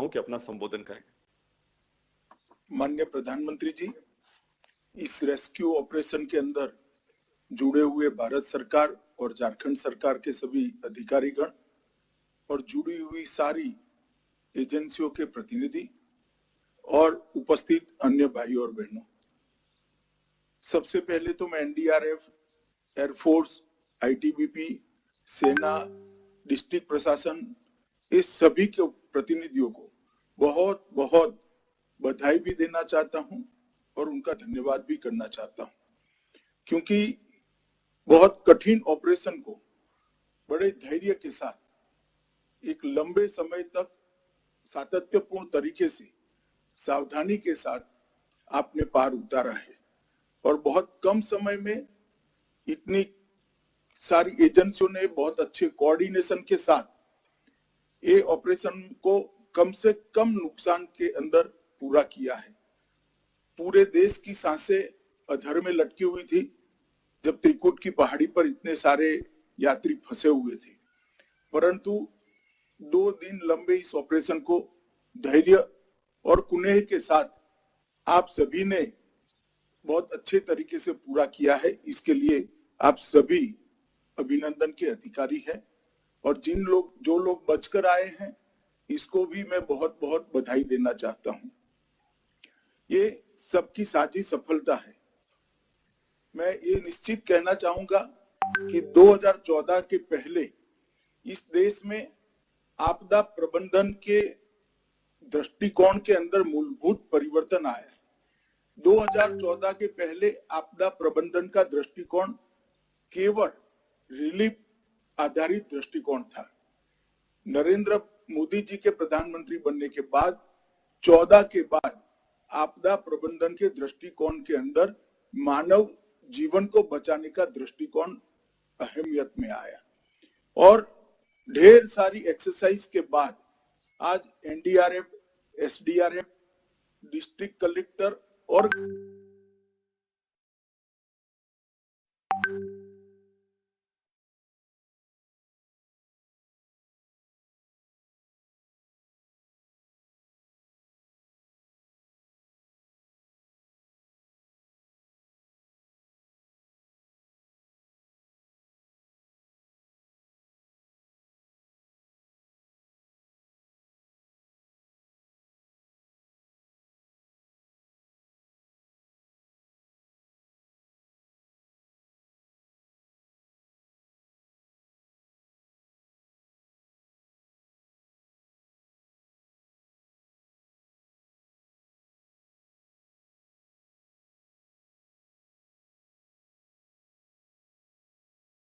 हूं कि अपना संबोधन करें। माननीय प्रधानमंत्री जी, इस रेस्क्यू ऑपरेशन के अंदर जुड़े हुए भारत सरकार और झारखंड सरकार के सभी अधिकारीगण और जुड़ी हुई सारी एजेंसियों के प्रतिनिधि और उपस्थित अन्य भाई और बहनों, सबसे पहले तो मैं एनडीआरएफ, एयरफोर्स, आईटीबीपी, सेना, डिस्ट्रिक्ट प्रशासन, इस सभी के प्रतिनिधियों को बहुत बहुत बधाई भी देना चाहता हूं और उनका धन्यवाद भी करना चाहता हूं, क्योंकि बहुत कठिन ऑपरेशन को बड़े धैर्य के साथ एक लंबे समय तक सातत्यपूर्ण तरीके से सावधानी के साथ आपने पार उतारा है और बहुत कम समय में इतनी सारी एजेंसियों ने बहुत अच्छे कोऑर्डिनेशन के साथ ये ऑपरेशन को कम से कम नुकसान के अंदर पूरा किया है। पूरे देश की सांसें अधर में लटकी हुई थी जब त्रिकुट की पहाड़ी पर इतने सारे यात्री फंसे हुए थे, परंतु 2 दिन लंबे इस ऑपरेशन को धैर्य और कुनेह के साथ आप सभी ने बहुत अच्छे तरीके से पूरा किया है। इसके लिए आप सभी अभिनंदन के अधिकारी हैं और जो लोग बचकर आए हैं, इसको भी मैं बहुत बहुत बधाई देना चाहता हूं। ये सबकी साझी सफलता है। मैं ये निश्चित कहना चाहूंगा कि 2014 के पहले इस देश में आपदा प्रबंधन के दृष्टिकोण के अंदर मूलभूत परिवर्तन आया है। 2014 के पहले आपदा प्रबंधन का दृष्टिकोण केवल रिलीफ आधारित दृष्टिकोण था। नरेंद्र मोदी जी के प्रधानमंत्री बनने के बाद 14 के बाद आपदा प्रबंधन के दृष्टिकोण के अंदर मानव जीवन को बचाने का दृष्टिकोण अहमियत में आया और ढेर सारी एक्सरसाइज के बाद आज एनडीआरएफ, एसडीआरएफ, डिस्ट्रिक्ट कलेक्टर और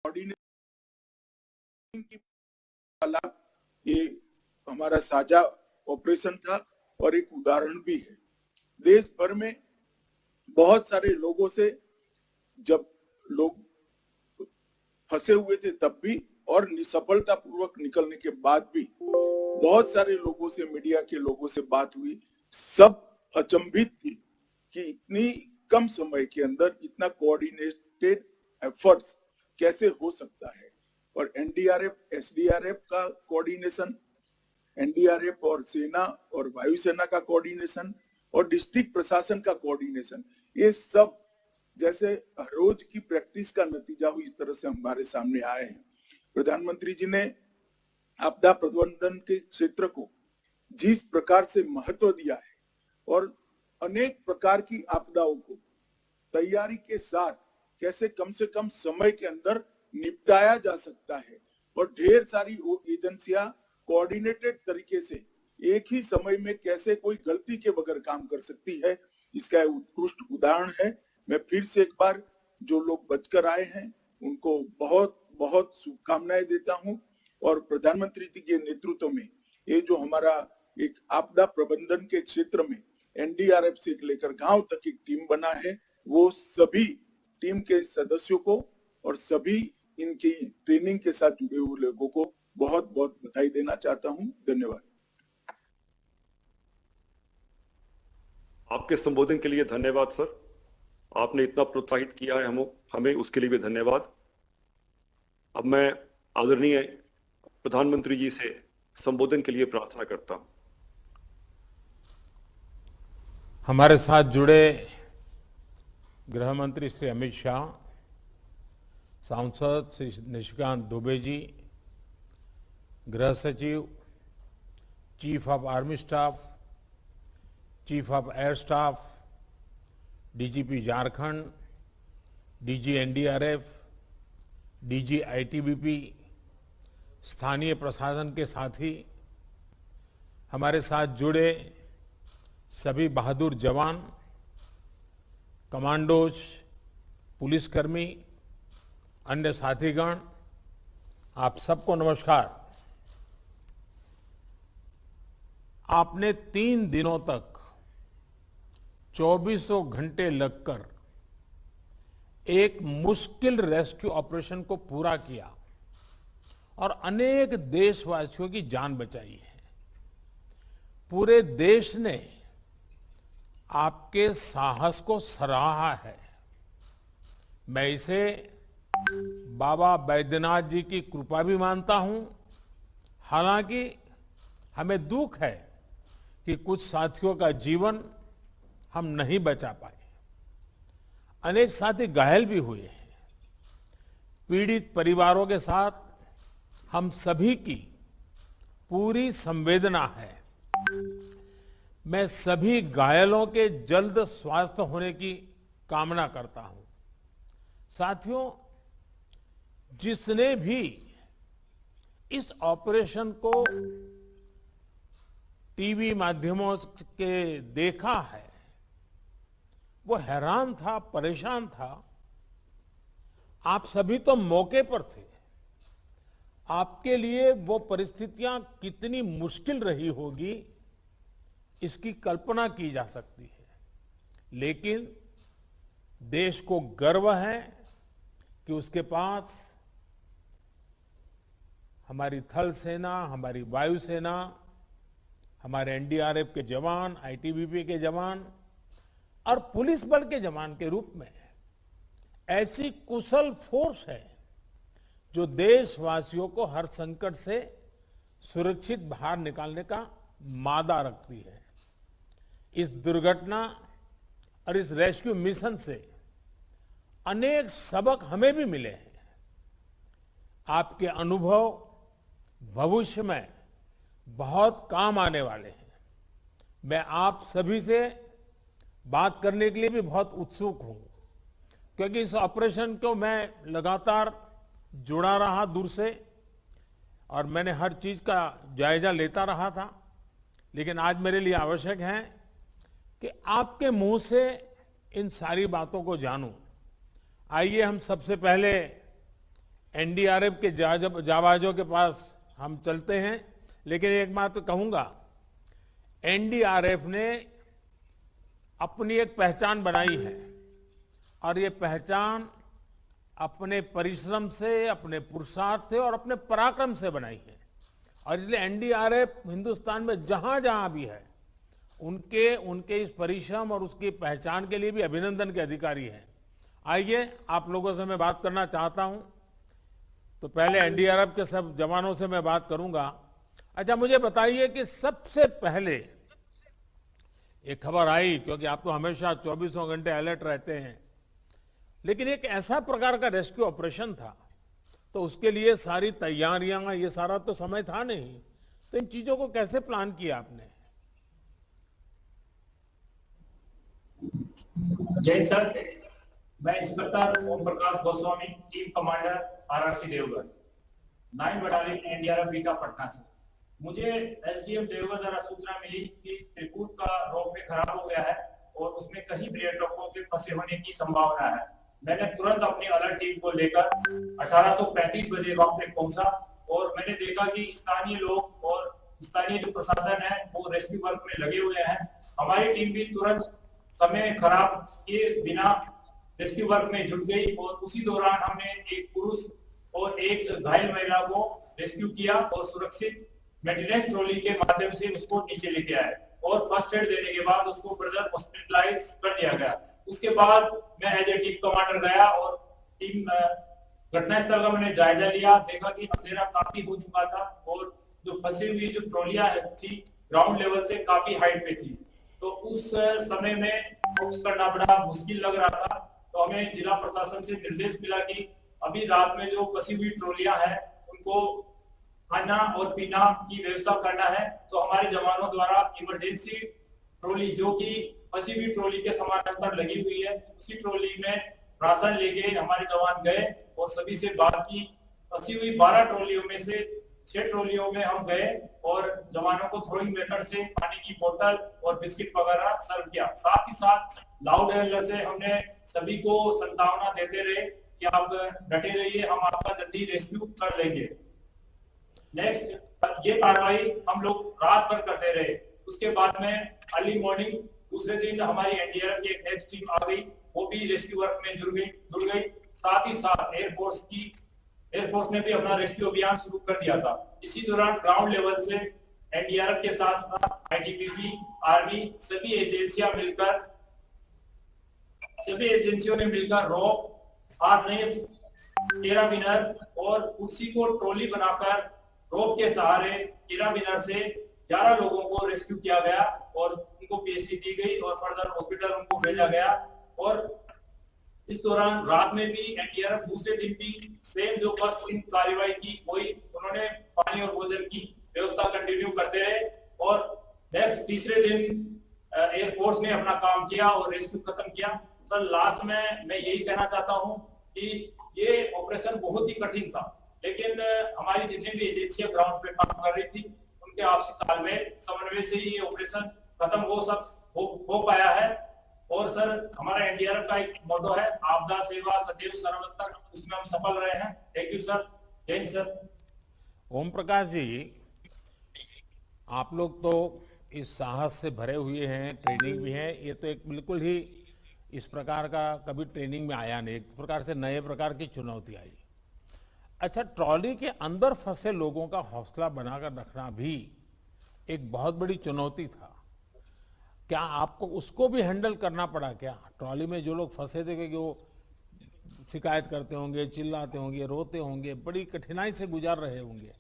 की ये हमारा साझा ऑपरेशन था और एक उदाहरण भी है। देश भर में बहुत सारे लोगों से जब लोग फंसे हुए थे तब भी और निसफलता पूर्वक निकलने के बाद भी बहुत सारे लोगों से, मीडिया के लोगों से बात हुई। सब अचंभित थी कि इतनी कम समय के अंदर इतना कोऑर्डिनेटेड एफर्ट्स कैसे हो सकता है। और एनडीआरएफ, एसडीआरएफ का कोऑर्डिनेशन, एनडीआरएफ और सेना और वायुसेना का कोऑर्डिनेशन और डिस्ट्रिक्ट प्रशासन का कोऑर्डिनेशन, ये सब जैसे रोज की प्रैक्टिस का नतीजा हुई, इस तरह से हमारे सामने आए हैं। प्रधानमंत्री जी ने आपदा प्रबंधन के क्षेत्र को जिस प्रकार से महत्व दिया है और अनेक प्रकार की आपदाओं को तैयारी के साथ कैसे कम से कम समय के अंदर निपटाया जा सकता है और ढेर सारी वो एजेंसियां कोऑर्डिनेटेड तरीके से एक ही समय में कैसे कोई गलती के बगैर काम कर सकती है, इसका उत्कृष्ट उदाहरण है। मैं फिर से एक बार जो लोग बचकर आए हैं उनको बहुत बहुत शुभकामनाएं देता हूं और प्रधानमंत्री जी के नेतृत्व में ये जो हमारा एक आपदा प्रबंधन के क्षेत्र में एनडीआरएफ से लेकर गांव तक एक टीम बना है, वो सभी टीम के सदस्यों को और सभी इनकी ट्रेनिंग के साथ जुड़े हुए लोगों को बहुत बहुत बधाई देना चाहता हूं। धन्यवाद। आपके संबोधन के लिए धन्यवाद सर। आपने इतना प्रोत्साहित किया है हमें उसके लिए भी धन्यवाद। अब मैं आदरणीय प्रधानमंत्री जी से संबोधन के लिए प्रार्थना करता हूं। हमारे साथ जुड़े गृह मंत्री श्री अमित शाह, सांसद श्री निशिकांत दुबे जी, गृह सचिव, chief of army staff, chief of air staff, DGP Jharkhand, DG NDRF, DG ITBP, स्थानीय प्रशासन के साथी, हमारे साथ जुड़े सभी बहादुर जवान, कमांडोज, पुलिसकर्मी, अन्य साथीगण, आप सबको नमस्कार। आपने 3 दिनों तक 24 घंटे लगकर एक मुश्किल रेस्क्यू ऑपरेशन को पूरा किया और अनेक देशवासियों की जान बचाई है। पूरे देश ने आपके साहस को सराहा है। मैं इसे बाबा बैद्यनाथ जी की कृपा भी मानता हूं। हालांकि हमें दुख है कि कुछ साथियों का जीवन हम नहीं बचा पाए। अनेक साथी घायल भी हुए हैं। पीड़ित परिवारों के साथ हम सभी की पूरी संवेदना है। मैं सभी घायलों के जल्द स्वास्थ्य होने की कामना करता हूं। साथियों, जिसने भी इस ऑपरेशन को टीवी माध्यमों के देखा है, वो हैरान था, परेशान था। आप सभी तो मौके पर थे। आपके लिए वो परिस्थितियां कितनी मुश्किल रही होगी, इसकी कल्पना की जा सकती है। लेकिन देश को गर्व है कि उसके पास हमारी थल सेना, हमारी वायुसेना, हमारे एनडीआरएफ के जवान, आईटीबीपी के जवान और पुलिस बल के जवान के रूप में ऐसी कुशल फोर्स है जो देशवासियों को हर संकट से सुरक्षित बाहर निकालने का मादा रखती है। इस दुर्घटना और इस रेस्क्यू मिशन से अनेक सबक हमें भी मिले हैं। आपके अनुभव भविष्य में बहुत काम आने वाले हैं। मैं आप सभी से बात करने के लिए भी बहुत उत्सुक हूं, क्योंकि इस ऑपरेशन को मैं लगातार जुड़ा रहा दूर से और मैंने हर चीज का जायजा लेता रहा था। लेकिन आज मेरे लिए आवश्यक है कि आपके मुंह से इन सारी बातों को जानूं। आइए हम सबसे पहले एनडीआरएफ के जाबाजों के पास हम चलते हैं। लेकिन एक बात तो कहूंगा, एनडीआरएफ ने अपनी एक पहचान बनाई है और ये पहचान अपने परिश्रम से, अपने पुरुषार्थ से और अपने पराक्रम से बनाई है। और इसलिए एनडीआरएफ हिंदुस्तान में जहां जहां भी है, उनके इस परिश्रम और उसकी पहचान के लिए भी अभिनंदन के अधिकारी हैं। आइए आप लोगों से मैं बात करना चाहता हूं। तो पहले एनडीआरएफ के सब जवानों से मैं बात करूंगा। अच्छा, मुझे बताइए कि सबसे पहले एक खबर आई, क्योंकि आप तो हमेशा 24 घंटे अलर्ट रहते हैं, लेकिन एक ऐसा प्रकार का रेस्क्यू ऑपरेशन था, तो उसके लिए सारी तैयारियां, ये सारा तो समय था नहीं। तो इन चीजों को कैसे प्लान किया आपने? जय सर, मैं inspector Om Prakash Goswami, team commander RRC Deogarh, 9 battalion NDRF Bihta Patna से। मुझे एसडीएम देवगढ़ द्वारा सूचना मिली कि त्रिकूट का रोपवे खराब हो गया है और उसमें कहीं पर्यटकों के फंसे होने की संभावना है। मैंने तुरंत अपनी अलर्ट टीम को लेकर 1835 बजे वहां पे पहुंचा और मैंने देखा कि स्थानीय लोग और स्थानीय जो प्रशासन है वो रेस्क्यू वर्क में लगे हुए हैं। हमारी टीम भी तुरंत समय खराब किए बिना रेस्क्यू वर्क में जुट गई और उसी दौरान हमने एक पुरुष और एक घायल महिला को रेस्क्यू किया और सुरक्षित मेंटेनेंस ट्रॉली के माध्यम से उसको नीचे लेके आए और फर्स्ट एड देने के बाद उसको फर्दर हॉस्पिटलाइज कर दिया गया। उसके बाद मैं एज ए टीम कमांडर गया और टीम घटनास्थल का मैंने जायजा लिया। देखा कि अंधेरा काफी हो चुका था और जो फंसी हुई जो ट्रॉलियां थी ग्राउंड लेवल से काफी हाइट पे थी, तो उस समय में फोकस करना बड़ा मुश्किल लग रहा था। तो हमें जिला प्रशासन से निर्देश मिला कि अभी रात में जो फंसी हुई ट्रॉलियां हैं उनको खाना और पीना की व्यवस्था करना है। तो हमारे जवानों द्वारा इमरजेंसी ट्रॉली जो कि फंसी हुई ट्रॉली के समानांतर लगी हुई है, उसी ट्रॉली में राशन लेके हमारे जवान गए और सभी से बात की। फंसी हुई 12 ट्रॉलियों में से 6 ट्रॉलियों में हम गए और जवानों को थ्रोइंग मेथड से पानी की बोतल और बिस्किट वगैरह सर्व किया। साथ ही साथ लाउड हैलर से हमने सभी को संतावना देते रहे कि आप डटे रहिए, हम आपका जल्दी रेस्क्यू कर लेंगे। नेक्स्ट ये कार्रवाई हम लोग रात भर करते रहे। उसके बाद में अर्ली मॉर्निंग दूसरे दिन हमारी एनडीआरएफ की एक नेक्स्ट टीम आ गई, वो भी रेस्क्यू वर्क में जुड़ गई। साथ ही साथ एयरफोर्स ने भी अपना रेस्क्यू अभियान शुरू कर दिया था। इसी दौरान ग्राउंड लेवल से एनडीआरएफ के साथ साथ आईटीबीपी, आर्मी सभी एजेंसियों ने मिलकर रोप, हार्नेस, कैराबिनर और कुर्सी को ट्रॉली बनाकर रोप के सहारे कैराबिनर से 11 लोगों को रेस्क्यू किया गया और उनको पीएचडी दी गई और फर्दर हॉस्पिटल उनको भेजा गया। और इस दौरान रात में भी एनडीआरएफ दूसरे दिन भी सेम जो फर्स्ट दिन कार्रवाई की वही उन्होंने पानी और भोजन की व्यवस्था कंटिन्यू करते रहे। और नेक्स्ट तीसरे दिन एयरफोर्स ने अपना काम किया और रेस्क्यू खत्म किया। सर लास्ट में मैं यही कहना चाहता हूं कि ये ऑपरेशन बहुत ही कठिन था, लेकिन हमारी जितनी भी एजेंसियां ग्राउंड पे काम कर रही थी उनके आपसी तालमेल समन्वय से ही ये ऑपरेशन खत्म हो पाया है। और सर हमारा एनडीआरएफ का एक मोटो है, आपदा सेवा सदैव सर्वत्र, उसमें हम सफल रहे हैं। Thank you sir. जय हिंद सर। ओम प्रकाश जी, आप लोग तो इस साहस से भरे हुए हैं, ट्रेनिंग भी है, ये तो एक बिल्कुल ही इस प्रकार का कभी ट्रेनिंग में आया नहीं, एक प्रकार से नए प्रकार की चुनौती आई। अच्छा, ट्रॉली के अंदर फंसे लोगों का हौसला बनाकर रखना भी एक बहुत बड़ी चुनौती था। क्या आपको उसको भी हैंडल करना पड़ा क्या? ट्रॉली में जो लोग फंसे थे कि वो शिकायत करते होंगे, चिल्लाते होंगे, रोते होंगे, बड़ी कठिनाई से गुजार रहे होंगे।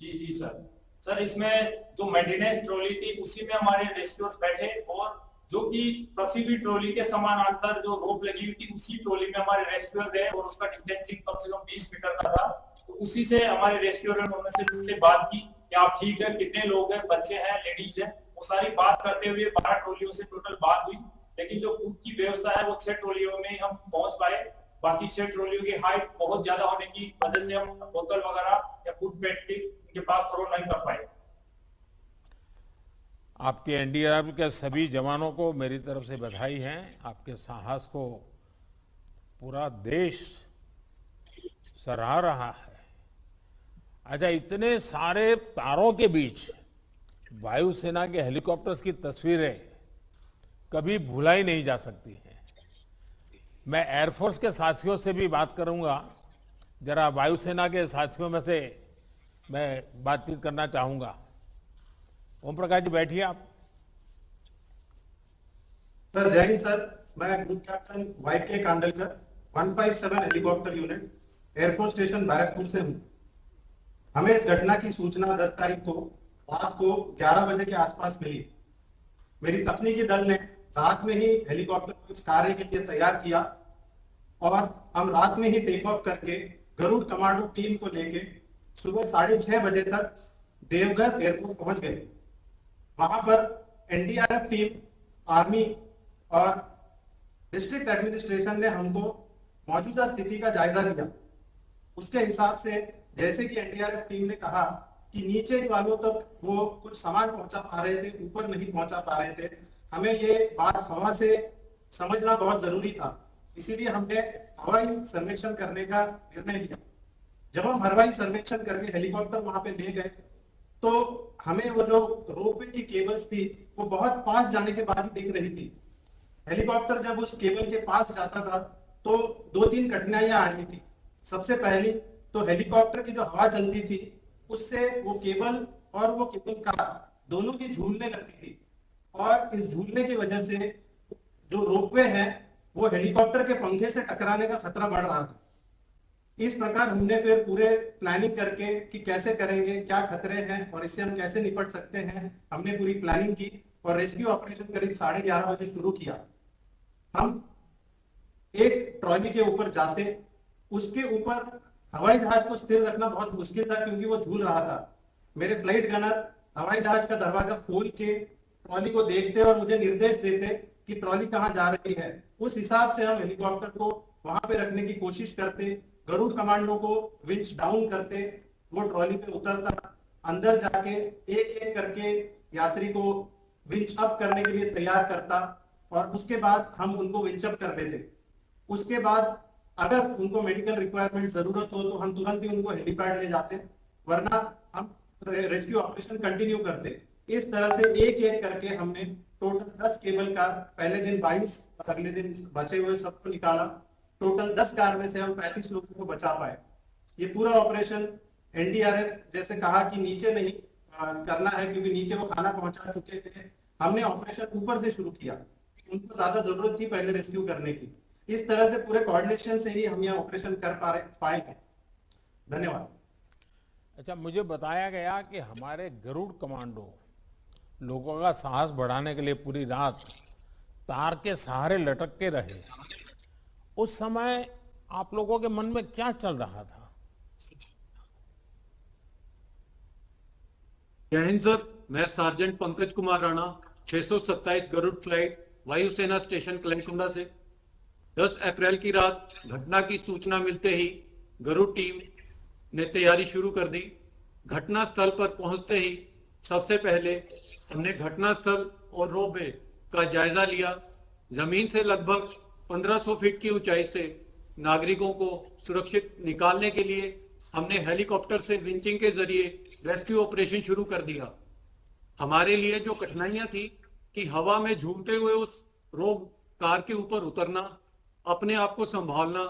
जी सर इसमें जो मेंटेनेंस ट्रॉली थी उसी में हमारे रेस्क्यूअर्स बैठे और जो कि फंसी हुई ट्रॉली के समानांतर जो रोप लगी हुई थी उसी ट्रॉली में हमारे रेस्क्यूअर गए और उसका डिस्टेंसिंग कम से कम 20 मीटर का था। तो उसी से हमारे रेस्क्यूअर ने उनसे बात की कि आप ठीक है, कितने लोग हैं, बच्चे हैं, लेडीज हैं, वो सारी बात करते हुए 12 ट्रॉलियों से टोटल बात हुई। लेकिन जो फूड की व्यवस्था है वो 6 ट्रॉलियों में ही हम पहुंच पाए। बाकी 6 ट्रॉलियों की हाइट बहुत ज्यादा होने की वजह से हम बोतल वगैरह या फूड पैकेट उनके पास थ्रो नहीं कर पाए। आपके एनडीआरएफ के सभी जवानों को मेरी तरफ से बधाई है। आपके साहस को पूरा देश सराह रहा है। अच्छा, इतने सारे तारों के बीच वायुसेना के हेलीकॉप्टर्स की तस्वीरें कभी भुलाई नहीं जा सकती हैं। मैं एयरफोर्स के साथियों से भी बात करूंगा, जरा वायुसेना के साथियों में से मैं बातचीत करना चाहूंगा। ओम प्रकाश जी, बैठिए आप। सर जय हिंद सर, मैं group captain YK Kandalkar 157 helicopter unit air force station Barrackpore से हूँ। हमें इस घटना की सूचना 10 तारीख को रात को 11 बजे के आसपास मिली। मेरी तकनीकी दल ने रात में ही हेलीकॉप्टर को इस कार्य के लिए तैयार किया और हम रात में ही टेक ऑफ करके गरुड़ कमांडो टीम को लेके सुबह 6:30 बजे तक देवघर एयरपोर्ट पहुंच गए। वहां पर एनडीआरएफ टीम, आर्मी और डिस्ट्रिक्ट एडमिनिस्ट्रेशन ने हमको मौजूदा स्थिति का जायजा लिया। उसके हिसाब से जैसे कि एनडीआरएफ टीम ने कहा कि नीचे वालों तक वो कुछ सामान पहुंचा पा रहे थे, ऊपर नहीं पहुंचा पा रहे थे। हमें ये बात हवा से समझना बहुत जरूरी था, इसीलिए हमने हवाई सर्वेक्षण करने का निर्णय लिया। जब हम हवाई सर्वेक्षण करके हेलीकॉप्टर वहां पे ले गए तो हमें वो जो रोपवे की केबल्स थी वो बहुत पास जाने के बाद ही दिख रही थी। हेलीकॉप्टर जब उस केबल के पास जाता था तो 2-3 कठिनाइयां आ रही थी। सबसे पहली तो हेलीकॉप्टर की जो हवा चलती थी उससे वो केबल और वो केबल कार दोनों की झूलने लगती थी और इस झूलने की वजह से जो रोपवे है वो हेलीकॉप्टर के पंखे से टकराने का खतरा बढ़ रहा था। इस प्रकार हमने फिर पूरे प्लानिंग करके कि कैसे करेंगे, क्या खतरे हैं और इससे हम कैसे निपट सकते हैं, हमने पूरी प्लानिंग की और रेस्क्यू ऑपरेशन करीब 11:30 बजे शुरू किया। हम एक ट्रॉली के ऊपर जाते, उसके ऊपर हवाई जहाज को स्थिर रखना बहुत मुश्किल था क्योंकि वो झूल रहा था। मेरे फ्लाइट गनर हवाई जहाज का दरवाजा खोल के ट्रॉली को देखते और मुझे निर्देश देते कि ट्रॉली कहाँ जा रही है। उस हिसाब से हम हेलीकॉप्टर को वहां पे रखने की कोशिश करते, गरुड़ कमांडो को विंच डाउन करते, वो ट्रॉली पे उतरता, अंदर जाके एक एक करके यात्री को विंच अप करने के लिए तैयार करता और उसके बाद हम उनको विंच अप कर देते। उसके बाद अगर उनको मेडिकल रिक्वायरमेंट जरूरत हो तो हम तुरंत ही उनको हेलीपैड ले जाते, वरना हम रेस्क्यू ऑपरेशन कंटिन्यू करते। इस तरह से एक एक करके हमने टोटल 10 केबल कार, पहले दिन 22 और अगले दिन बचे हुए सबको निकाला। टोटल 10 कार में से हम 35 लोगों को बचा पाए। ये पूरा ऑपरेशन एनडीआरएफ जैसे कहा कि नीचे नहीं करना है क्योंकि नीचे वो खाना पहुंचा चुके थे, हमने ऑपरेशन ऊपर से शुरू किया। उनको ज्यादा जरूरत थी पहले रेस्क्यू करने की। इस तरह से पूरे कोऑर्डिनेशन से ही हम यह ऑपरेशन कर पाए हैं। धन्यवाद। अच्छा, मुझे बताया गया कि हमारे गरुड़ कमांडो लोगों का साहस बढ़ाने के लिए पूरी रात तार के सहारे लटक के रहे। उस समय आप लोगों के मन में क्या चल रहा था? जय हिंद सर, मैं सार्जेंट पंकज कुमार राणा, 627 गरुड़ फ्लाइट, वायुसेना स्टेशन कलैंडा से। 10 अप्रैल की रात घटना की सूचना मिलते ही गरुड़ टीम ने तैयारी शुरू कर दी। घटना स्थल पर पहुंचते ही सबसे पहले हमने घटना स्थल और रोपवे का जायजा लिया। जमीन से लगभग 1500 फीट की ऊंचाई से नागरिकों को सुरक्षित निकालने के लिए हमने हेलीकॉप्टर से विंचिंग के जरिए रेस्क्यू ऑपरेशन शुरू कर दिया। हमारे लिए जो कठिनाइयां थी कि हवा में झूमते हुए उस रोप कार के ऊपर उतरना, अपने आप को संभालना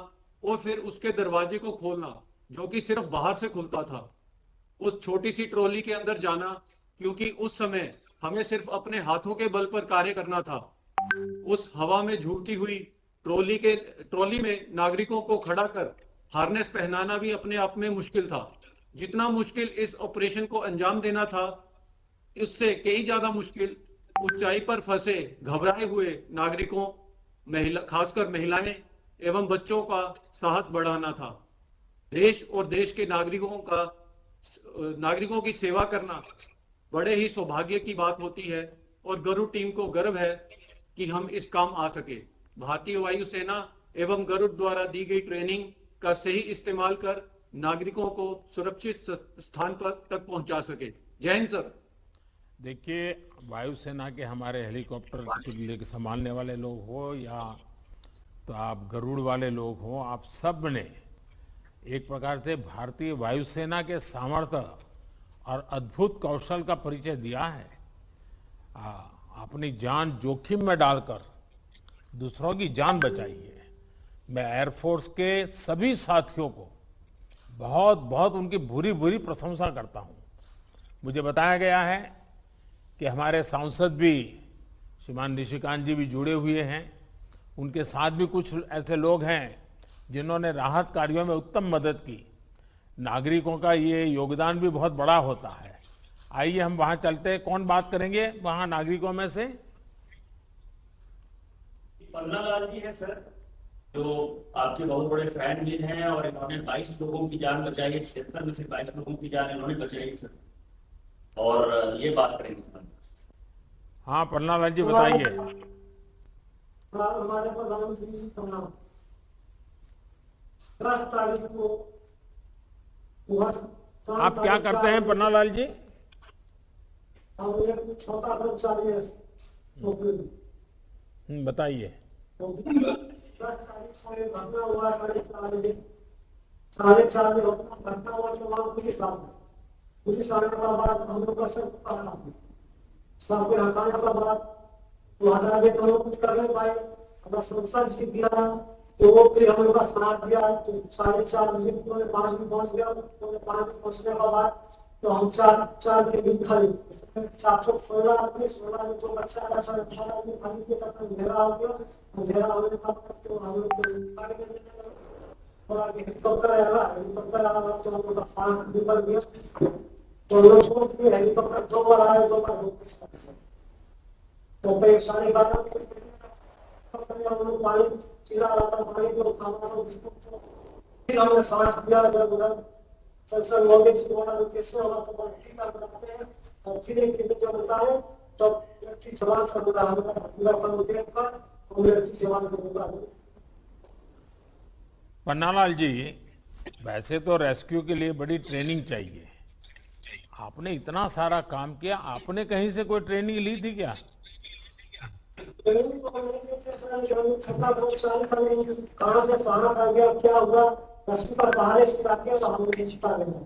और फिर उसके दरवाजे को खोलना जो कि सिर्फ बाहर से खुलता था, उस छोटी सी ट्रॉली के अंदर जाना क्योंकि उस समय हमें सिर्फ अपने हाथों के बल पर कार्य करना था। उस हवा में झूलती हुई ट्रॉली में नागरिकों को खड़ा कर हार्नेस पहनाना भी अपने आप में मुश्किल था। जितना मुश्किल इस ऑपरेशन को अंजाम देना था, इससे कई ज्यादा मुश्किल ऊंचाई पर फंसे घबराए हुए नागरिकों, खासकर महिलाएं एवं बच्चों का साहस बढ़ाना था। देश और देश के नागरिकों की सेवा करना बड़े ही सौभाग्य की बात होती है और गरुड़ टीम को गर्व है कि हम इस काम आ सके। भारतीय वायुसेना एवं गरुड़ द्वारा दी गई ट्रेनिंग का सही इस्तेमाल कर नागरिकों को सुरक्षित स्थान पर तक पहुंचा सके। जय हिंद सर। देखिए, वायुसेना के हमारे हेलीकॉप्टर के संभालने वाले लोग हो या तो आप गरुड़ वाले लोग हो, आप सब ने एक प्रकार से भारतीय वायुसेना के सामर्थ्य और अद्भुत कौशल का परिचय दिया है। अपनी जान जोखिम में डालकर दूसरों की जान बचाई है। मैं एयरफोर्स के सभी साथियों को बहुत बहुत उनकी भूरी भूरी प्रशंसा करता हूं। मुझे बताया गया है कि हमारे सांसद भी श्रीमान निशिकांत जी भी जुड़े हुए हैं। उनके साथ भी कुछ ऐसे लोग हैं जिन्होंने राहत कार्यों में उत्तम मदद की। नागरिकों का ये योगदान भी बहुत बड़ा होता है। आइए हम वहां चलते हैं। कौन बात करेंगे वहां नागरिकों में से? पन्ना लाल जी है सर, जो आपके बहुत बड़े फैन भी हैं और इन्होंने 22 लोगों की जान बचाई है। 76 में से 22 लोगों की जान इन्होंने बचाई सर, और ये बात करेंगे सर। हाँ पन्ना लाल जी बताइए। हमारे प्रधानमंत्री जी का 10 तारीख को आप क्या करते हैं पन्ना लाल जी? हम एक छोटा कर्मचारी है नौकरी में। बताइए। तो 10 तारीख को एक घटना हुआ, 4:30 घटना हुआ। तो वहाँ पुलिस आने के बाद हम लोग का सबके हटाने के बाद तो हटा के तो लोग कुछ कर नहीं पाए। अपना सुरक्षा सीख दिया तो वो फिर हम लोग का साथ दिया। तो 4:30 बजे 5 में पहुंच गया। 5 में पहुंचने के बाद तो हम 4 के दिन खाली 416 आदमी, 16 में तो बच्चा का 18 आदमी खाली के तक अंधेरा हो गया। अंधेरा होने के बाद तो हम लोग थोड़ा हेलीकॉप्टर आया तो हम लोग का सांस निकल गया। तो लोग सोच के हेलीकॉप्टर 2 बार आया, 2 बार तो परेशानी बात हम लोग पानी चिरा रहा था, पानी को खाना था उसको। फिर हमने सांस लिया, जब सेंसर लॉगिंग से बोला तो कैसे होगा, तो बोला ठीक है बताते हैं। और फिर एक दिन जब बताए तो इलेक्ट्रिक जवान से बोला हमारा पूरा काम देख कर हम इलेक्ट्रिक जवान को बोला। पन्नालाल जी, वैसे तो रेस्क्यू के लिए बड़ी ट्रेनिंग चाहिए। आपने इतना सारा काम किया, आपने कहीं से कोई ट्रेनिंग ली थी क्या? ट्रेनिंग तो हमने छोटा बहुत सारी ट्रेनिंग, कहाँ से खाना खा गया, क्या हुआ, रस्सी पर बाहर से आ गया तो हम लोग छिपा गए।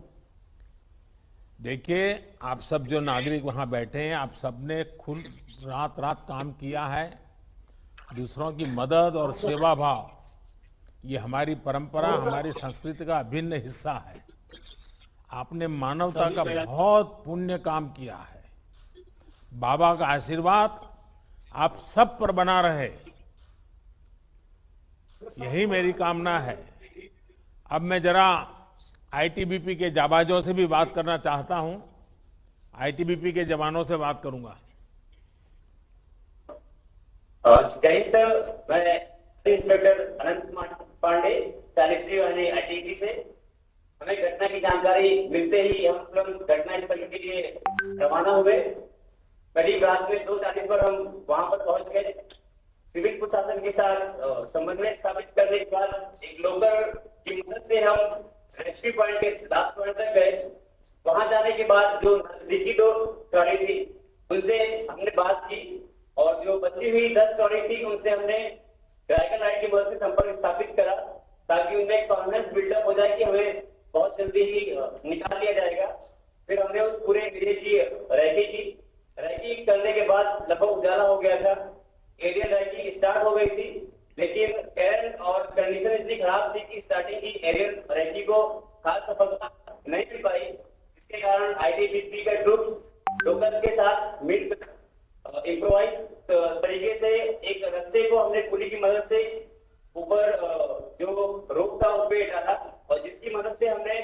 देखिए, आप सब जो नागरिक वहां बैठे हैं, आप सबने खुद रात रात काम किया है। दूसरों की मदद और सेवा भाव, ये हमारी परंपरा, हमारी संस्कृति का अभिन्न हिस्सा है। आपने मानवता का बहुत पुण्य काम किया है। बाबा का आशीर्वाद आप सब पर बना रहे, यही मेरी कामना है। अब मैं जरा आईटीबीपी के जाबाजों से भी बात करना चाहता हूं। आईटीबीपी के जवानों से बात करूंगा। जय सर, मैं इंस्पेक्टर अनंत कुमार पांडे, 40 वाले आईटीबी से। हमें घटना की जानकारी मिलते ही हम लोग घटना स्थल के लिए रवाना हुए। करीब रात में 2:40 पर हम वहां पर पहुंच गए। सिविल प्रशासन के साथ समन्वय स्थापित करने के बाद एक लोकल की मदद से हम रेस्क्यू पॉइंट के लास्ट पॉइंट तक गए। वहां जाने के बाद जो नजदीकी 2 गाड़ी थी उनसे हमने बात की, और जो बची हुई 10 गाड़ी थी उनसे हमने ड्रैगन लाइट की मदद से संपर्क स्थापित करा, ताकि उनमें कॉन्फिडेंस बिल्डअप हो जाए कि हमें बहुत जल्दी ही निकाल लिया जाएगा। फिर हमने उस पूरे एरिया की रैकी करने के बाद लगभग उजाला हो गया था। एरियल रैकी स्टार्ट हो गई थी, लेकिन कैरन और कंडीशन इतनी खराब थी कि स्टार्टिंग की एरियल रैकी को खास सफलता नहीं मिल पाई, जिसके कारण आईटीबीपी का ग्रुप लोकल के साथ मिलकर इम्प्रोवाइज तरीके से एक रास्ते को हमने पुली की मदद से ऊपर जो रोप था उस पे डाला, और जिसकी मदद से हमने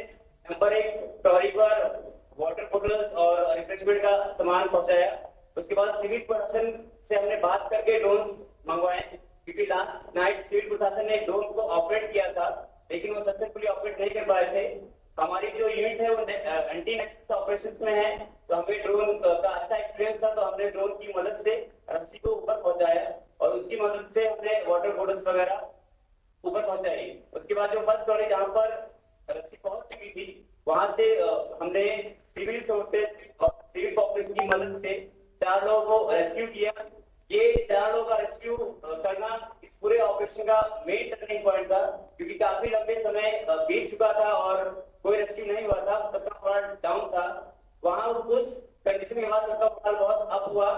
नंबर 1 टॉरी पर वाटर बोतल और रिफ्रेशमेंट का सामान पहुंचाया। उसके बाद सिविल प्रशासन से हमने बात करके ड्रोन मंगवाए, क्योंकि लास्ट नाइट सिविल प्रशासन ने ड्रोन को ऑपरेट किया था, लेकिन वो सक्सेसफुली ऑपरेट नहीं कर पाए थे। हमारी जो यूनिट है वो एंटी नेक्सस ऑपरेशंस में है, तो हमें ड्रोन का अच्छा एक्सपीरियंस था, तो हमने ड्रोन की मदद से रस्सी को ऊपर पहुंचाया, और उसकी मदद से हमने वाटर बॉटल्स वगैरह ऊपर पहुंचाई। उसके बाद जो फर्स्ट टॉरी जहां पर रस्सी पहुंच चुकी थी, वहां से हमने सिविल सोर्सेज और सिविल कॉर्पोरेशन की मदद से 4 लोगों को रेस्क्यू किया। ये 4 लोगों का रेस्क्यू करना इस पूरे ऑपरेशन का मेन टर्निंग पॉइंट था, क्योंकि काफी लंबे समय बीत चुका था और कोई रेस्क्यू नहीं हुआ था, सबका मोरल डाउन था। वहां उस कंडीशन के बाद सबका मोरल बहुत अप हुआ,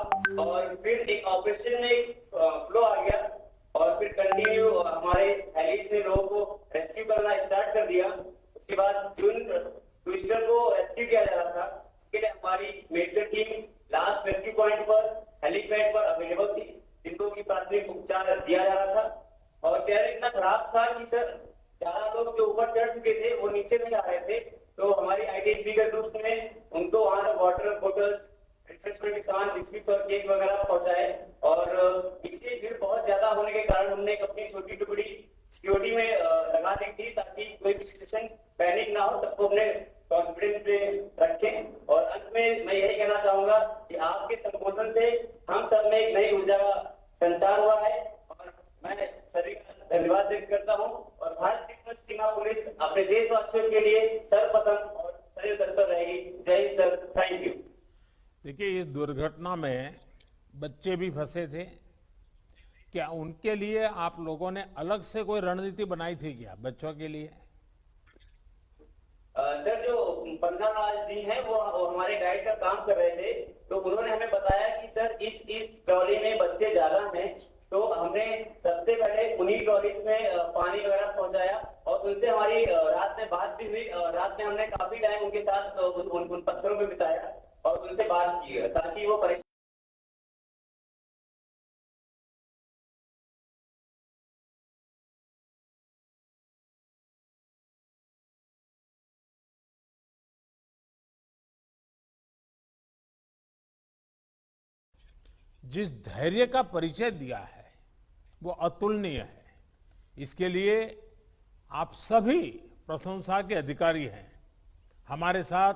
और फिर एक ऑपरेशन में एक फ्लो आ गया, और फिर कंटिन्यू हमारे हेलीज ने लोगों को रेस्क्यू करना स्टार्ट कर दिया। उसके बाद जिन ट्विस्टर को रेस्क्यू किया जा रहा था, उसके लिए हमारी medical team last rescue point पर हेलीपैड पर अवेलेबल थी, जिनको की प्राथमिक उपचार दिया जा रहा था। और कैर इतना खराब था कि सर 4 लोग जो ऊपर चढ़ चुके थे वो नीचे नहीं आ रहे थे, तो हमारी आईटीबीपी के ग्रुप ने उनको वहां वाटर बोतल, रिफ्रेशमेंट के सामान, बिस्किट और केक वगैरह पहुंचाए। और पीछे भीड़ बहुत ज्यादा होने के कारण हमने अपनी छोटी टुकड़ी सिक्योरिटी में लगा दी थी, ताकि कोई भी सिचुएशन पैनिक ना हो, सबको अपने कॉन्फिडेंस पे रखें। और अंत में मैं यही कहना चाहूंगा कि आपके संबोधन से हम सब में एक नई ऊर्जा का संचार हुआ है, और मैं सभी का धन्यवाद व्यक्त करता हूँ। और भारतीय तिब्बत सीमा पुलिस अपने देशवासियों के लिए सर्वप्रथम और सदैव तत्पर रहेगी। जय हिंद सर, थैंक यू। देखिए, इस दुर्घटना में बच्चे भी फंसे थे। क्या उनके लिए आप लोगों ने अलग से कोई रणनीति बनाई थी क्या बच्चों के लिए? सर, जो पन्नालाल जी हैं वो हमारे गाइड का काम कर रहे थे, तो उन्होंने हमें बताया कि सर इस ट्रॉली में बच्चे ज्यादा हैं, तो हमने सबसे पहले उन्हीं ट्रॉलीज में पानी वगैरह पहुंचाया, और उनसे हमारी रात में बात भी हुई। रात में हमने काफी टाइम उनके साथ उन पत्थरों में बिताया और उनसे बात की, ताकि वो परेशान जिस धैर्य का परिचय दिया है वो अतुलनीय है। इसके लिए आप सभी प्रशंसा के अधिकारी हैं। हमारे साथ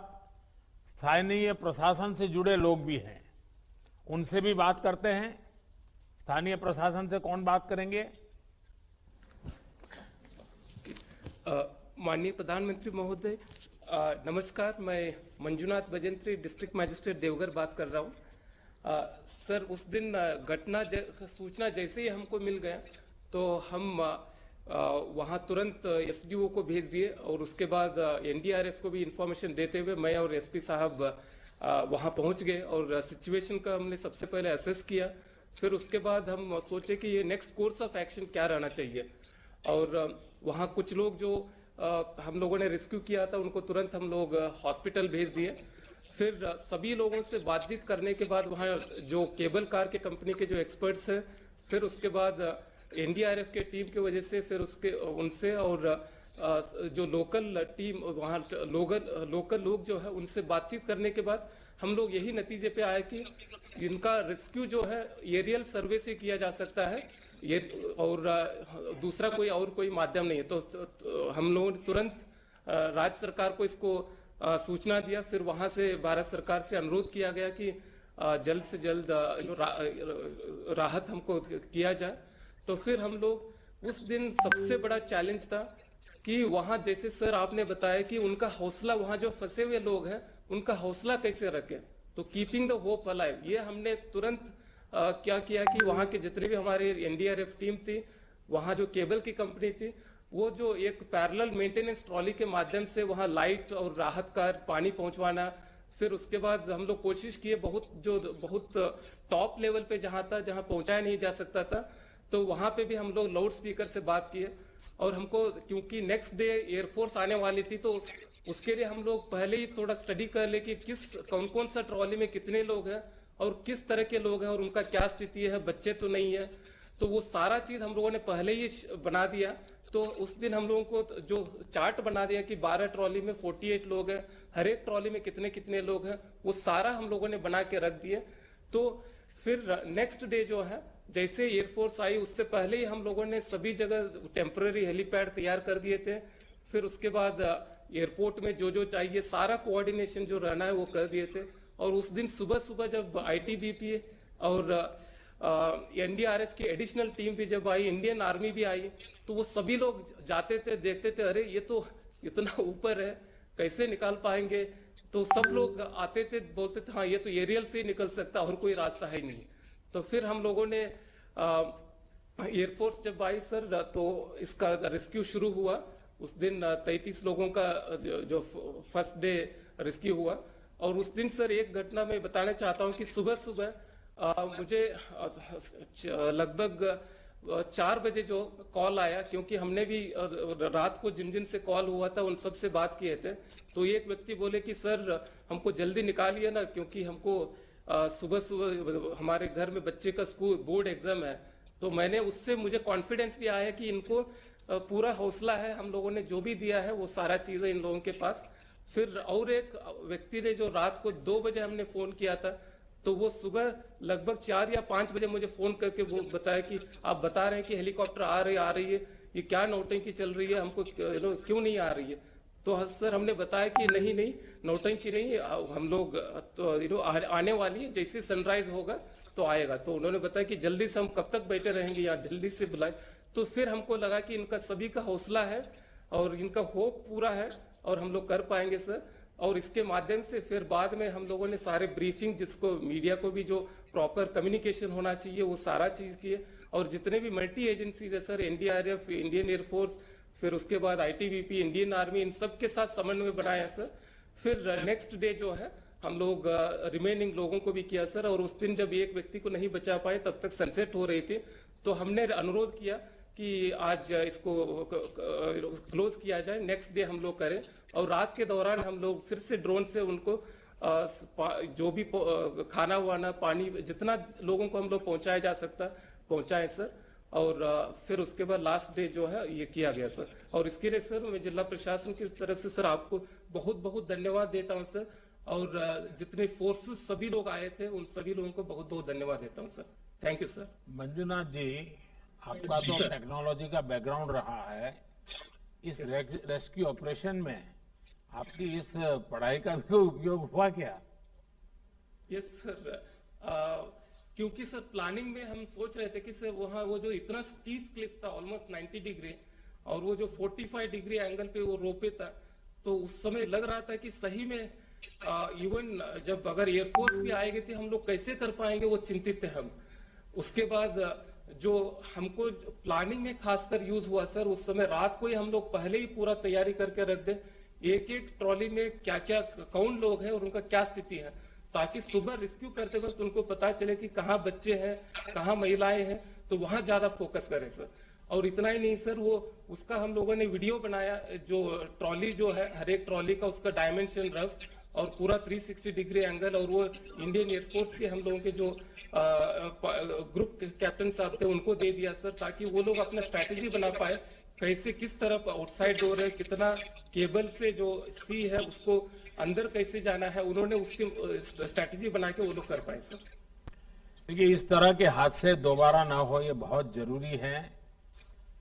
स्थानीय प्रशासन से जुड़े लोग भी हैं, उनसे भी बात करते हैं। स्थानीय प्रशासन से कौन बात करेंगे? माननीय प्रधानमंत्री महोदय, नमस्कार। मैं मंजुनाथ भजंत्री, डिस्ट्रिक्ट मजिस्ट्रेट देवघर बात कर रहा हूँ। सर, उस दिन सूचना जैसे ही हमको मिल गया तो हम वहाँ तुरंत एसडीओ को भेज दिए और उसके बाद एनडीआरएफ को भी इंफॉर्मेशन देते हुए मैं और एसपी साहब वहाँ पहुँच गए और सिचुएशन का हमने सबसे पहले असेस किया। फिर उसके बाद हम सोचे कि ये नेक्स्ट कोर्स ऑफ एक्शन क्या रहना चाहिए। और वहाँ कुछ लोग जो हम लोगों ने रेस्क्यू किया था उनको तुरंत हम लोग हॉस्पिटल भेज दिए। फिर सभी लोगों से बातचीत करने के बाद वहाँ जो केबल कार के कंपनी के जो एक्सपर्ट्स हैं, फिर उसके बाद एनडीआरएफ के टीम की वजह से फिर उनसे और जो लोकल टीम वहाँ लोकल लोग जो है उनसे बातचीत करने के बाद हम लोग यही नतीजे पे आए कि इनका रेस्क्यू जो है एरियल सर्वे से किया जा सकता है, ये और दूसरा कोई माध्यम नहीं है। तो हम लोगों ने तुरंत राज्य सरकार को इसको सूचना दिया। फिर वहां से भारत सरकार से अनुरोध किया गया कि जल्द से जल्द राहत हमको किया जाए। तो फिर हम लोग उस दिन सबसे बड़ा चैलेंज था कि वहां जैसे सर आपने बताया कि उनका हौसला, वहां जो फंसे हुए लोग हैं उनका हौसला कैसे रखें, तो कीपिंग द होप अलाइव, ये हमने तुरंत क्या किया कि वहां के जितने भी हमारे एनडीआरएफ टीम थी, वहां जो केबल की कंपनी थी, वो जो एक पैरेलल मेंटेनेंस ट्रॉली के माध्यम से वहां लाइट और राहत कार पानी पहुंचवाना। फिर उसके बाद हम लोग कोशिश किए बहुत टॉप लेवल पे जहां था, जहां पहुंचाया नहीं जा सकता था, तो वहां पे भी हम लोग लाउड स्पीकर से बात किए। और हमको क्योंकि नेक्स्ट डे एयरफोर्स आने वाली थी तो उसके लिए हम लोग पहले ही थोड़ा स्टडी कर ले कि कौन कौन सा ट्रॉली में कितने लोग हैं और किस तरह के लोग हैं और उनका क्या स्थिति है, बच्चे तो नहीं है। तो वो सारा चीज हम लोगों ने पहले ही बना दिया। तो उस दिन हम लोगों को जो चार्ट बना दिया कि 12 ट्रॉली में 48 लोग हैं, हर एक ट्रॉली में कितने कितने लोग हैं, वो सारा हम लोगों ने बना के रख दिए। तो फिर नेक्स्ट डे जो है जैसे एयरफोर्स आई उससे पहले ही हम लोगों ने सभी जगह टेम्पररी हेलीपैड तैयार कर दिए थे। फिर उसके बाद एयरपोर्ट में जो चाहिए सारा कोऑर्डिनेशन जो रहना है वो कर दिए थे। और उस दिन सुबह सुबह जब आईटीबीपी और एनडीआरएफ की एडिशनल टीम भी जब आई, इंडियन आर्मी भी आई, तो वो सभी लोग जाते थे, देखते थे, अरे ये तो इतना ऊपर है, कैसे निकाल पाएंगे। तो सब लोग आते थे, बोलते थे हाँ ये तो एरियल से ही निकल सकता, और कोई रास्ता है नहीं। तो फिर हम लोगों ने एयरफोर्स जब आई सर तो इसका रेस्क्यू शुरू हुआ। उस दिन 33 लोगों का जो फर्स्ट डे रेस्क्यू हुआ। और उस दिन सर एक घटना मैं बताना चाहता हूँ कि सुबह सुबह मुझे लगभग 4 बजे जो कॉल आया, क्योंकि हमने भी रात को जिन जिन से कॉल हुआ था उन सब से बात किए थे। तो एक व्यक्ति बोले कि सर हमको जल्दी निकालिए ना, क्योंकि हमको सुबह सुबह हमारे घर में बच्चे का स्कूल बोर्ड एग्जाम है। तो मैंने उससे मुझे कॉन्फिडेंस भी आया कि इनको पूरा हौसला है, हम लोगों ने जो भी दिया है वो सारा चीजें इन लोगों के पास। फिर और एक व्यक्ति ने जो रात को 2 बजे हमने फोन किया था, तो वो सुबह लगभग 4 या 5 बजे मुझे फोन करके वो बताया कि आप बता रहे हैं कि हेलीकॉप्टर आ रही है, ये क्या नौटंकी चल रही है, हमको क्यों नहीं आ रही है। तो सर हमने बताया कि नहीं नौटंकी नहीं, हम लोग तो आने वाली है, जैसे सनराइज होगा तो आएगा। तो उन्होंने बताया कि जल्दी से हम कब तक बैठे रहेंगे यहाँ, जल्दी से बुलाए। तो फिर हमको लगा कि इनका सभी का हौसला है और इनका होप पूरा है और हम लोग कर पाएंगे सर। और इसके माध्यम से फिर बाद में हम लोगों ने सारे ब्रीफिंग, जिसको मीडिया को भी जो प्रॉपर कम्युनिकेशन होना चाहिए वो सारा चीज किए। और जितने भी मल्टी एजेंसीज है सर, एनडीआरएफ, इंडियन एयरफोर्स, फिर उसके बाद आईटीबीपी, इंडियन आर्मी, इन सब के साथ समन्वय बनाया सर। फिर नेक्स्ट डे जो है हम लोग रिमेनिंग लोगों को भी किया सर। और उस दिन जब एक व्यक्ति को नहीं बचा पाए, तब तक सनसेट हो रही थी, तो हमने अनुरोध किया कि आज इसको क्लोज किया जाए, नेक्स्ट डे हम लोग करें। और रात के दौरान हम लोग फिर से ड्रोन से उनको जो भी खाना वाना, पानी, जितना लोगों को हम लोग पहुंचाया जा सकता पहुंचाए सर। और फिर उसके बाद लास्ट डे जो है ये किया गया सर। और इसके लिए सर मैं जिला प्रशासन की तरफ से सर आपको बहुत बहुत धन्यवाद देता हूं सर। और जितने फोर्सेस सभी लोग आए थे उन सभी लोगों को बहुत बहुत धन्यवाद देता हूँ सर। Thank you sir. Manjunath ji, आपका तो टेक्नोलॉजी का बैकग्राउंड रहा है, इस रेस्क्यू ऑपरेशन में आपकी इस पढ़ाई का भी उपयोग हुआ क्या? यस सर, क्योंकि सर प्लानिंग में हम सोच रहे थे कि सर वहाँ वो जो इतना स्टीप क्लिफ था ऑलमोस्ट 90 डिग्री और वो जो 45 डिग्री एंगल पे वो रोपे था, तो उस समय लग रहा था कि सही में इवन जब अगर एयरफोर्स भी आएगी थी हम लोग कैसे कर पाएंगे, वो चिंतित थे हम। उसके बाद जो हमको प्लानिंग में खासकर यूज हुआ सर, उस समय रात को ही हम लोग पहले ही पूरा तैयारी करके रख दे, एक एक ट्रॉली में क्या क्या कौन लोग हैं और उनका क्या स्थिति है, ताकि सुबह रेस्क्यू करते वक्त उनको पता चले कि कहाँ बच्चे हैं, कहाँ महिलाएं हैं, तो वहां ज्यादा फोकस करें सर। और इतना ही नहीं सर, वो उसका हम लोगों ने वीडियो बनाया, जो ट्रॉली जो है हर एक ट्रॉली का उसका डायमेंशन रफ और पूरा 360 डिग्री एंगल, और वो इंडियन एयरफोर्स के हम लोगों के जो ग्रुप कैप्टन साहब थे उनको दे दिया सर, ताकि वो लोग अपना स्ट्रैटेजी बना पाए, कैसे किस तरफ आउटसाइड डोर है, कितना केबल से जो सी है उसको अंदर कैसे जाना है, उन्होंने उसकी स्ट्रैटेजी बना के वो लोग कर पाए सर। देखिए, इस तरह के हादसे दोबारा ना हो ये बहुत जरूरी है।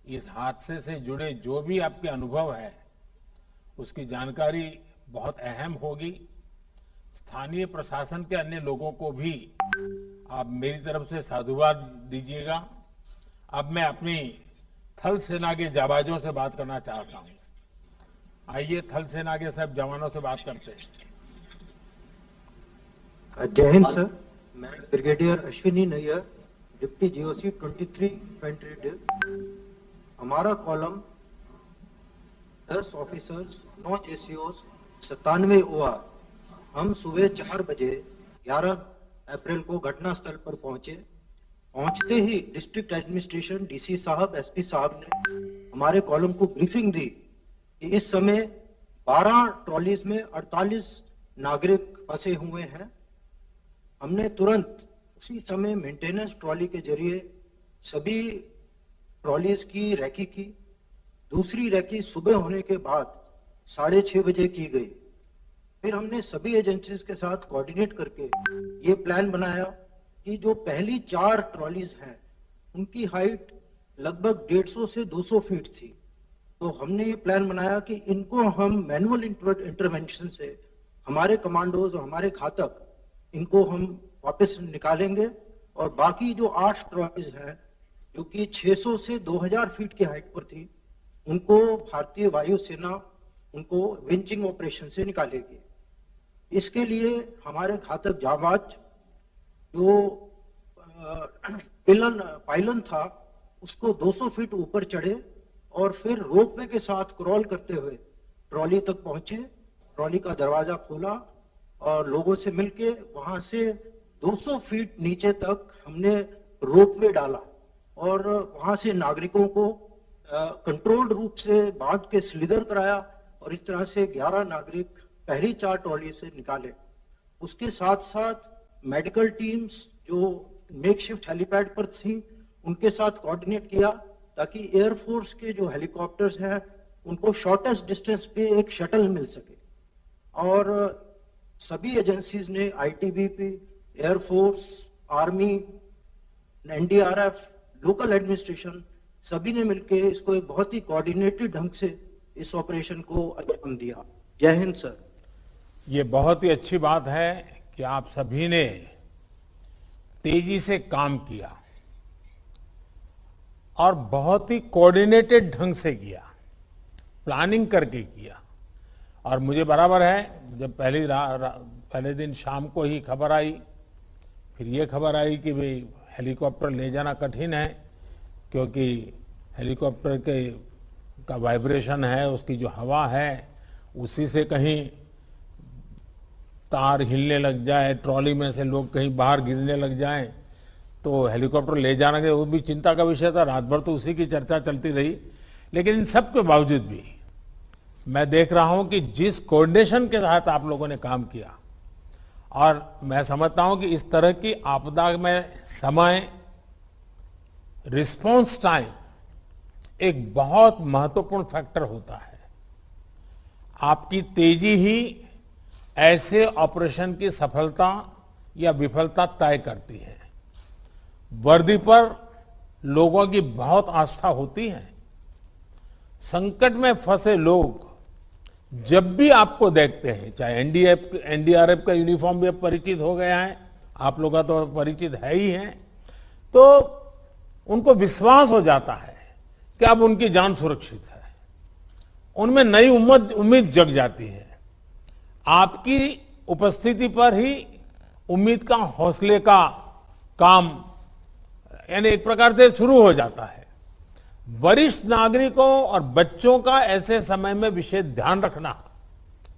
इस हादसे से जुड़े जो भी आपके अनुभव है उसकी जानकारी बहुत अहम होगी। स्थानीय प्रशासन के अन्य लोगों को भी आप मेरी तरफ से साधुवाद दीजिएगा। अब मैं अपनी थल सेना के जाबाजों से बात करना चाहता हूं। आइए थल सेना के सब जवानों से बात करते हैं। जय हिंद सर, मैं brigadier Ashwini Nayyar, deputy GOC 23 infantry div. हमारा कॉलम 10 ऑफिसर्स, 9 जेसीओस, 97 ओआर। हम सुबह 4 बजे 11 अप्रैल को घटनास्थल पर पहुंचे। पहुंचते ही डिस्ट्रिक्ट एडमिनिस्ट्रेशन, डीसी साहब, एसपी साहब ने हमारे कॉलम को ब्रीफिंग दी कि इस समय 12 ट्रॉलीज में 48 नागरिक फंसे हुए हैं। हमने तुरंत उसी समय मेंटेनेंस ट्रॉली के जरिए सभी ट्रॉलीज की रैकी की। दूसरी रैकी सुबह होने के बाद 6:30 बजे की गई। फिर हमने सभी एजेंसीज के साथ कोऑर्डिनेट करके ये प्लान बनाया कि जो पहली 4 ट्रॉलीज हैं उनकी हाइट लगभग 150 से 200 फीट थी। तो हमने ये प्लान बनाया कि इनको हम मैनुअल इंटरवेंशन से, हमारे कमांडोज और हमारे घातक, इनको हम वापस निकालेंगे। और बाकी जो 8 ट्रॉलीज हैं जो कि 600 से 2000 फीट की हाइट पर थी, उनको भारतीय वायुसेना उनको विंचिंग ऑपरेशन से निकालेगी। इसके लिए हमारे घातक जाबाज जो पाइलन था उसको 200 फीट ऊपर चढ़े और फिर रोपवे के साथ क्रॉल करते हुए ट्रॉली तक पहुंचे। ट्रॉली का दरवाजा खोला और लोगों से मिलके वहां से 200 फीट नीचे तक हमने रोपवे डाला और वहां से नागरिकों को कंट्रोल्ड रूप से बांध के स्लिदर कराया और इस तरह से 11 नागरिक पहली 4 ट्रॉली से निकाले। उसके साथ साथ मेडिकल टीम्स जो मेकशिफ्ट हेलीपैड पर थी उनके साथ कोऑर्डिनेट किया ताकि एयरफोर्स के जो हेलीकॉप्टर्स हैं उनको शॉर्टेस्ट डिस्टेंस पे एक शटल मिल सके। और सभी एजेंसीज ने, ITBP, air force, army, NDRF, local administration, सभी ने मिलकर इसको एक बहुत ही कोऑर्डिनेटेड ढंग से इस ऑपरेशन को अंजाम दिया। जय हिंद सर। ये बहुत ही अच्छी बात है कि आप सभी ने तेजी से काम किया और बहुत ही कोऑर्डिनेटेड ढंग से किया, प्लानिंग करके किया। और मुझे बराबर है, जब पहले दिन शाम को ही खबर आई, फिर ये खबर आई कि भाई हेलीकॉप्टर ले जाना कठिन है क्योंकि हेलीकॉप्टर का वाइब्रेशन है, उसकी जो हवा है उसी से कहीं तार हिलने लग जाए, ट्रॉली में से लोग कहीं बाहर गिरने लग जाएं, तो हेलीकॉप्टर ले जाना के वो भी चिंता का विषय था। रात भर तो उसी की चर्चा चलती रही। लेकिन इन सब के बावजूद भी मैं देख रहा हूं कि जिस कोऑर्डिनेशन के साथ आप लोगों ने काम किया, और मैं समझता हूं कि इस तरह की आपदा में समय, रिस्पॉन्स टाइम एक बहुत महत्वपूर्ण फैक्टर होता है। आपकी तेजी ही ऐसे ऑपरेशन की सफलता या विफलता तय करती है। वर्दी पर लोगों की बहुत आस्था होती है। संकट में फंसे लोग जब भी आपको देखते हैं, चाहे एनडीआरएफ का यूनिफॉर्म भी अब परिचित हो गया है, आप लोगों का तो परिचित है ही है, तो उनको विश्वास हो जाता है कि अब उनकी जान सुरक्षित है। उनमें नई उम्मीद जग जाती है। आपकी उपस्थिति पर ही उम्मीद का हौसले का काम यानी एक प्रकार से शुरू हो जाता है। वरिष्ठ नागरिकों और बच्चों का ऐसे समय में विशेष ध्यान रखना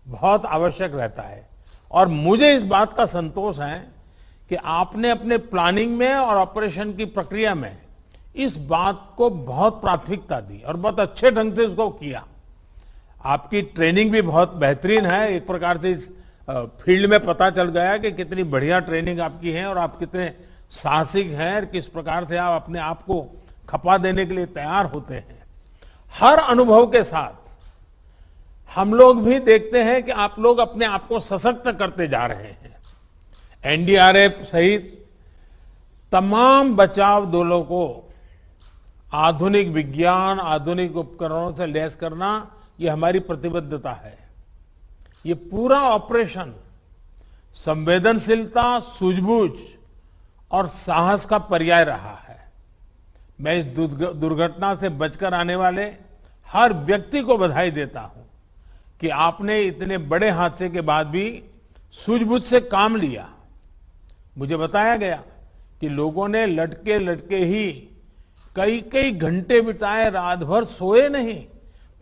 बहुत आवश्यक रहता है और मुझे इस बात का संतोष है कि आपने अपने प्लानिंग में और ऑपरेशन की प्रक्रिया में इस बात को बहुत प्राथमिकता दी और बहुत अच्छे ढंग से उसको किया। आपकी ट्रेनिंग भी बहुत बेहतरीन है। एक प्रकार से इस फील्ड में पता चल गया कि कितनी बढ़िया ट्रेनिंग आपकी है और आप कितने साहसिक हैं और किस प्रकार से आप अपने आप को खपा देने के लिए तैयार होते हैं। हर अनुभव के साथ हम लोग भी देखते हैं कि आप लोग अपने आप को सशक्त करते जा रहे हैं। एनडीआरएफ सहित तमाम बचाव दलों को आधुनिक विज्ञान, आधुनिक उपकरणों से लैस करना, ये हमारी प्रतिबद्धता है। ये पूरा ऑपरेशन संवेदनशीलता, सूझबूझ और साहस का पर्याय रहा है। मैं इस दुर्घटना से बचकर आने वाले हर व्यक्ति को बधाई देता हूं कि आपने इतने बड़े हादसे के बाद भी सूझबूझ से काम लिया। मुझे बताया गया कि लोगों ने लटके लटके ही कई कई घंटे बिताए, रात भर सोए नहीं,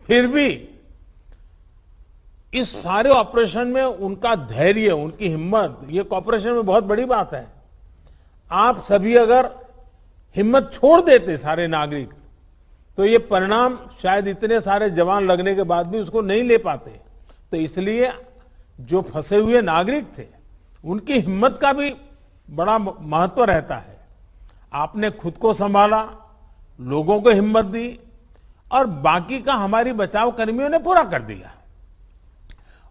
फिर भी इस सारे ऑपरेशन में उनका धैर्य, उनकी हिम्मत, ये ऑपरेशन में बहुत बड़ी बात है। आप सभी अगर हिम्मत छोड़ देते सारे नागरिक, तो ये परिणाम शायद इतने सारे जवान लगने के बाद भी उसको नहीं ले पाते। तो इसलिए जो फंसे हुए नागरिक थे, उनकी हिम्मत का भी बड़ा महत्व रहता है। आपने खुद को संभाला, लोगों को हिम्मत दी और बाकी का हमारी बचाव कर्मियों ने पूरा कर दिया।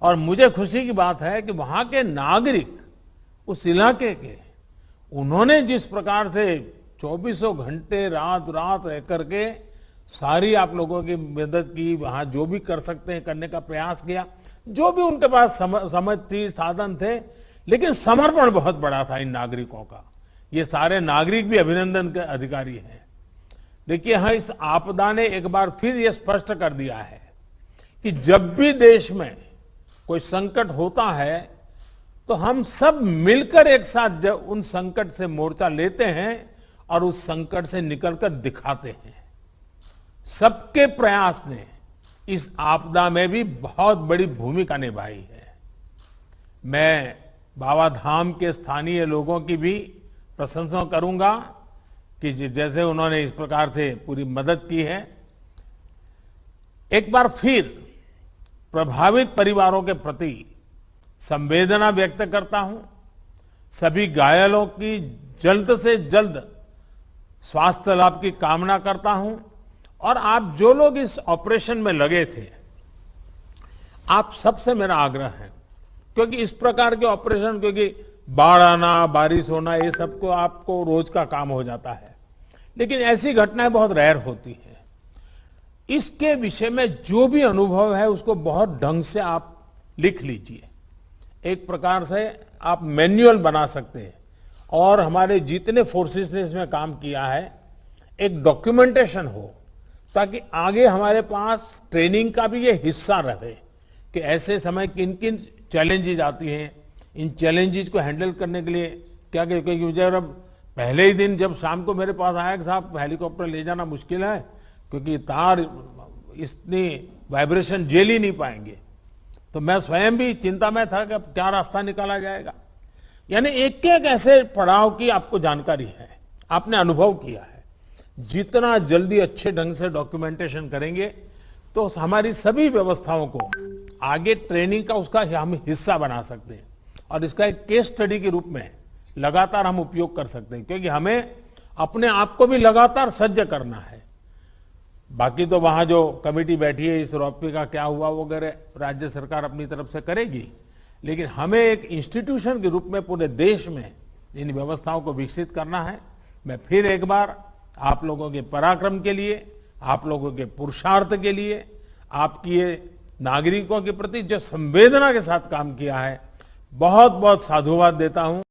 और मुझे खुशी की बात है कि वहां के नागरिक, उस इलाके के, उन्होंने जिस प्रकार से 24 घंटे रात रात रह करके सारी आप लोगों की मदद की, वहां जो भी कर सकते हैं करने का प्रयास किया, जो भी उनके पास समझ थी, साधन थे, लेकिन समर्पण बहुत बड़ा था इन नागरिकों का। ये सारे नागरिक भी अभिनंदन के अधिकारी हैं। देखिए, हाँ, इस आपदा ने एक बार फिर ये स्पष्ट कर दिया है कि जब भी देश में कोई संकट होता है तो हम सब मिलकर एक साथ जब उन संकट से मोर्चा लेते हैं और उस संकट से निकलकर दिखाते हैं। सबके प्रयास ने इस आपदा में भी बहुत बड़ी भूमिका निभाई है। मैं बाबा धाम के स्थानीय लोगों की भी प्रशंसा करूंगा कि जैसे उन्होंने इस प्रकार से पूरी मदद की है। एक बार फिर प्रभावित परिवारों के प्रति संवेदना व्यक्त करता हूं। सभी घायलों की जल्द से जल्द स्वास्थ्य लाभ की कामना करता हूं। और आप जो लोग इस ऑपरेशन में लगे थे, आप सबसे मेरा आग्रह है, क्योंकि इस प्रकार के ऑपरेशन, क्योंकि बाढ़ आना, बारिश होना, ये सबको आपको रोज का काम हो जाता है, लेकिन ऐसी घटनाएं बहुत रेयर होती हैं। इसके विषय में जो भी अनुभव है उसको बहुत ढंग से आप लिख लीजिए। एक प्रकार से आप मैनुअल बना सकते हैं और हमारे जितने फोर्सेस ने इसमें काम किया है, एक डॉक्यूमेंटेशन हो, ताकि आगे हमारे पास ट्रेनिंग का भी ये हिस्सा रहे कि ऐसे समय किन किन चैलेंजेस आती हैं, इन चैलेंजेस को हैंडल करने के लिए क्या, क्योंकि जब पहले ही दिन जब शाम को मेरे पास आया कि साहब हेलीकॉप्टर ले जाना मुश्किल है, क्योंकि तार इतनी वाइब्रेशन झेल ही नहीं पाएंगे, तो मैं स्वयं भी चिंता में था कि अब क्या रास्ता निकाला जाएगा। यानी एक एक ऐसे पड़ाव की आपको जानकारी है, आपने अनुभव किया है। जितना जल्दी अच्छे ढंग से डॉक्यूमेंटेशन करेंगे तो हमारी सभी व्यवस्थाओं को आगे ट्रेनिंग का उसका हम हिस्सा बना सकते हैं और इसका एक केस स्टडी के रूप में लगातार हम उपयोग कर सकते हैं, क्योंकि हमें अपने आप को भी लगातार सज्ज करना है। बाकी तो वहां जो कमेटी बैठी है, इस रोपवे का क्या हुआ वगैरह राज्य सरकार अपनी तरफ से करेगी, लेकिन हमें एक इंस्टीट्यूशन के रूप में पूरे देश में इन व्यवस्थाओं को विकसित करना है। मैं फिर एक बार आप लोगों के पराक्रम के लिए, आप लोगों के पुरुषार्थ के लिए, आपकी ये नागरिकों के प्रति जो संवेदना के साथ काम किया है, बहुत बहुत साधुवाद देता हूं।